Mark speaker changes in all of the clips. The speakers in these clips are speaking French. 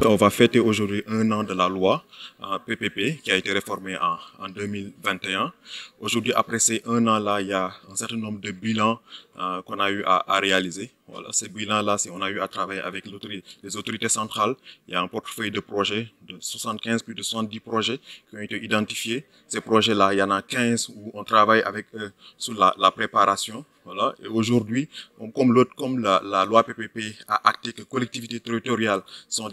Speaker 1: On va fêter aujourd'hui 1 an de la loi PPP qui a été réformée en 2021. Aujourd'hui, après ces 1 an-là, il y a un certain nombre de bilans qu'on a eu à réaliser. Voilà, ces bilans-là, on a eu à travailler avec les autorités centrales. Il y a un portefeuille de projets de 75, plus de 70 projets qui ont été identifiés. Ces projets-là, il y en a 15 où on travaille avec eux sur la préparation. Voilà. Et aujourd'hui, comme la loi PPP a acté que collectivités territoriales sont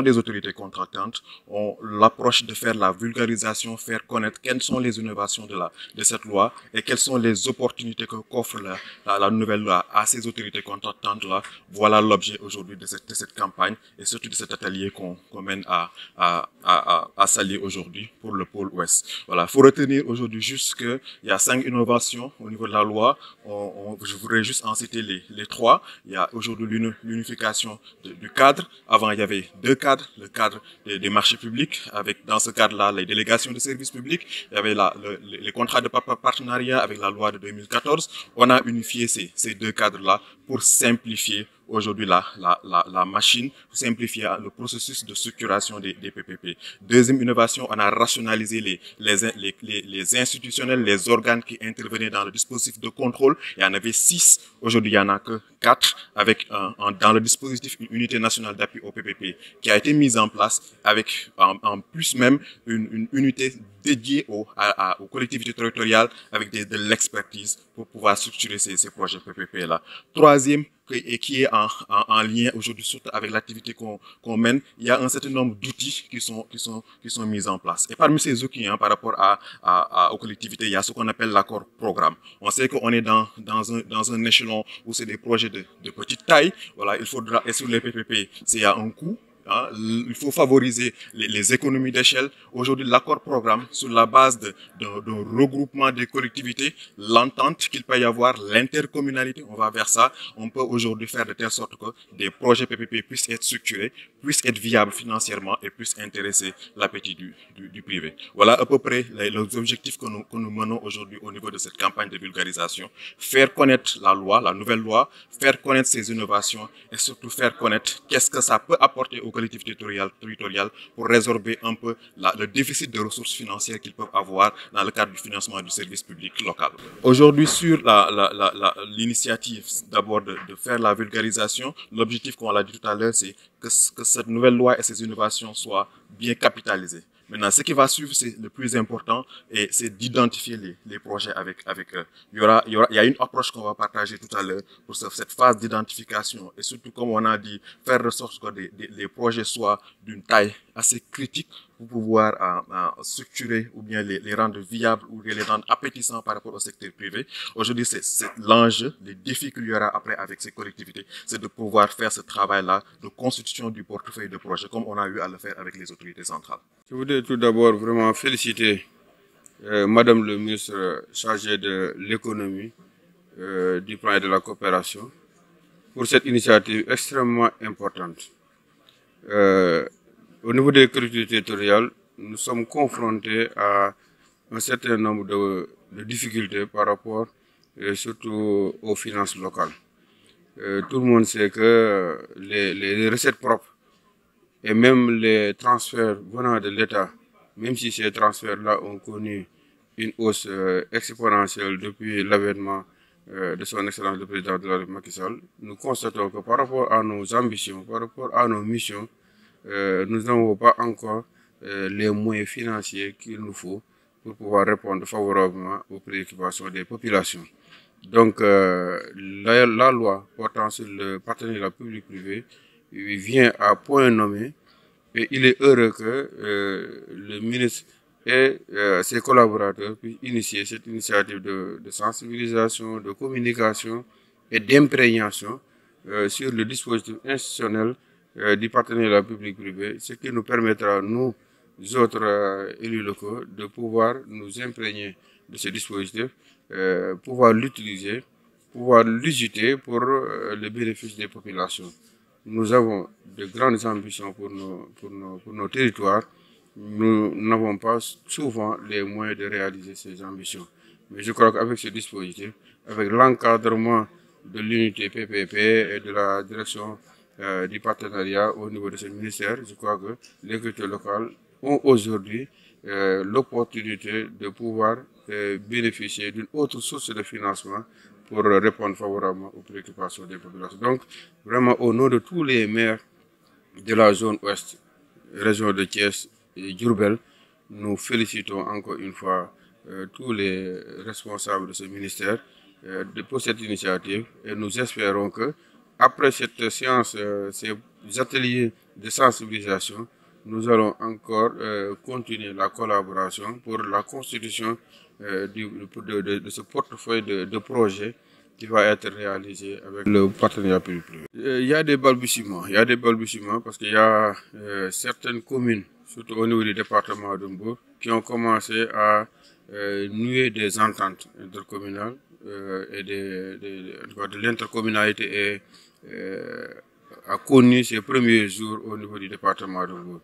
Speaker 1: des autorités contractantes, on l'approche de faire la vulgarisation, faire connaître quelles sont les innovations de cette loi et quelles sont les opportunités qu'offre la nouvelle loi à ces autorités contractantes-là. Voilà l'objet aujourd'hui de cette campagne et surtout de cet atelier qu'on mène à Sali aujourd'hui pour le pôle ouest. Voilà, il faut retenir aujourd'hui juste qu'il y a 5 innovations au niveau de la loi. Je voudrais juste en citer les 3. Il y a aujourd'hui l'unification du cadre. Avant, il y avait 2 cadres. Le cadre des marchés publics, avec dans ce cadre-là les délégations de services publics. Il y avait les contrats de partenariat avec la loi de 2014. On a unifié ces 2 cadres-là pour simplifier aujourd'hui la machine, pour simplifier le processus de structuration des PPP. Deuxième innovation, on a rationalisé les institutionnels, les organes qui intervenaient dans le dispositif de contrôle. Il y en avait 6, aujourd'hui il n'y en a que 4, avec dans le dispositif une unité nationale d'appui au PPP qui a été mise en place avec en plus même une unité dédiée aux collectivités territoriales avec de l'expertise pour pouvoir structurer ces projets PPP-là. Troisième, et qui est en lien aujourd'hui surtout avec l'activité qu'on mène, il y a un certain nombre d'outils qui sont mis en place. Et parmi ces outils, par rapport aux collectivités, il y a ce qu'on appelle l'accord programme. On sait qu'on est dans un échelon où c'est des projets de petite taille. Voilà, il faudra, et sur les PPP, il y a un coût. Il faut favoriser les économies d'échelle. Aujourd'hui, l'accord programme, sur la base d'un regroupement des collectivités, l'entente qu'il peut y avoir, l'intercommunalité, on va vers ça. On peut aujourd'hui faire de telle sorte que des projets PPP puissent être structurés, puissent être viables financièrement et puissent intéresser l'appétit du privé. Voilà à peu près les objectifs que nous menons aujourd'hui au niveau de cette campagne de vulgarisation. Faire connaître la loi, la nouvelle loi, faire connaître ses innovations et surtout faire connaître qu'est-ce que ça peut apporter aux collectivités territoriales pour résorber un peu le déficit de ressources financières qu'ils peuvent avoir dans le cadre du financement du service public local. Aujourd'hui, sur l'initiative d'abord de faire la vulgarisation, l'objectif, comme on l'a dit tout à l'heure, c'est que cette nouvelle loi et ses innovations soient bien capitalisées. Maintenant, ce qui va suivre, c'est le plus important, et c'est d'identifier les projets avec eux. Il y a une approche qu'on va partager tout à l'heure pour cette phase d'identification, et surtout, comme on a dit, faire de sorte que les projets soient d'une taille assez critique pour pouvoir structurer ou bien les rendre viables ou les rendre appétissants par rapport au secteur privé. Aujourd'hui, c'est l'enjeu, les défis qu'il y aura après avec ces collectivités, c'est de pouvoir faire ce travail-là de constitution du portefeuille de projet, comme on a eu à le faire avec les autorités centrales.
Speaker 2: Je voudrais tout d'abord vraiment féliciter Madame le ministre chargée de l'économie, du plan et de la coopération pour cette initiative extrêmement importante. Au niveau des collectivités territoriales, nous sommes confrontés à un certain nombre de difficultés par rapport surtout aux finances locales. Tout le monde sait que les recettes propres et même les transferts venant de l'État, même si ces transferts-là ont connu une hausse exponentielle depuis l'avènement de son Excellence le Président de la République Macky Sall, nous constatons que par rapport à nos ambitions, par rapport à nos missions, nous n'avons pas encore les moyens financiers qu'il nous faut pour pouvoir répondre favorablement aux préoccupations des populations. Donc, la loi portant sur le partenariat public-privé vient à point nommé, et il est heureux que le ministre et ses collaborateurs puissent initier cette initiative de sensibilisation, de communication et d'imprégnation sur le dispositif institutionnel du partenariat public-privé, ce qui nous permettra, nous autres élus locaux, de pouvoir nous imprégner de ce dispositif, pouvoir l'utiliser, pouvoir l'user pour le bénéfice des populations. Nous avons de grandes ambitions pour nos territoires. Nous n'avons pas souvent les moyens de réaliser ces ambitions. Mais je crois qu'avec ce dispositif, avec l'encadrement de l'unité PPP et de la direction du partenariat au niveau de ce ministère. Je crois que les collectivités locales ont aujourd'hui l'opportunité de pouvoir bénéficier d'une autre source de financement pour répondre favorablement aux préoccupations des populations. Donc, vraiment, au nom de tous les maires de la zone ouest, région de Thiès et Diourbel, nous félicitons encore une fois tous les responsables de ce ministère pour cette initiative et nous espérons que après cette séance, ces ateliers de sensibilisation, nous allons encore continuer la collaboration pour la constitution de ce portefeuille de projets qui va être réalisé avec le partenariat public-privé. Il y a des balbutiements, parce qu'il y a certaines communes, surtout au niveau du département de Mbour, qui ont commencé à nouer des ententes intercommunales et de l'intercommunalité a connu ses premiers jours au niveau du département de Mbour.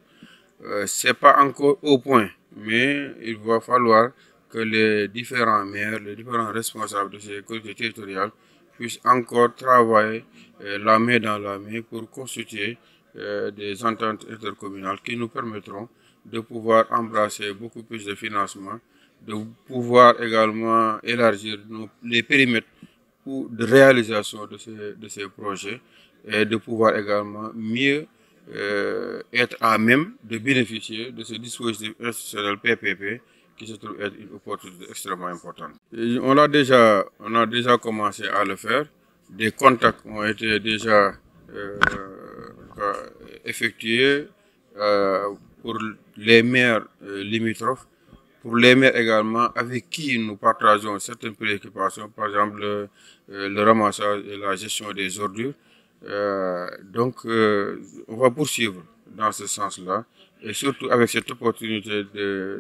Speaker 2: Ce n'est pas encore au point, mais il va falloir que les différents maires, les différents responsables de ces collectivités territoriales puissent encore travailler la main dans la main pour constituer des ententes intercommunales qui nous permettront de pouvoir embrasser beaucoup plus de financement, de pouvoir également élargir les périmètres de réalisation de ces projets et de pouvoir également mieux être à même de bénéficier de ce dispositif institutionnel PPP qui se trouve être une opportunité extrêmement importante. On a déjà commencé à le faire. Des contacts ont été déjà effectués pour les maires limitrophes, pour les maires également avec qui nous partageons certaines préoccupations, par exemple le ramassage et la gestion des ordures. Donc, on va poursuivre dans ce sens-là et surtout avec cette opportunité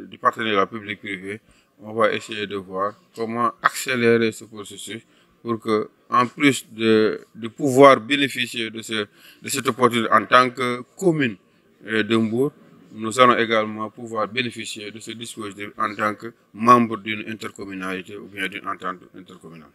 Speaker 2: du partenariat public-privé, on va essayer de voir comment accélérer ce processus pour que, en plus de pouvoir bénéficier de cette opportunité en tant que commune de Mbour, nous allons également pouvoir bénéficier de ce dispositif en tant que membre d'une intercommunalité ou bien d'une entente intercommunale.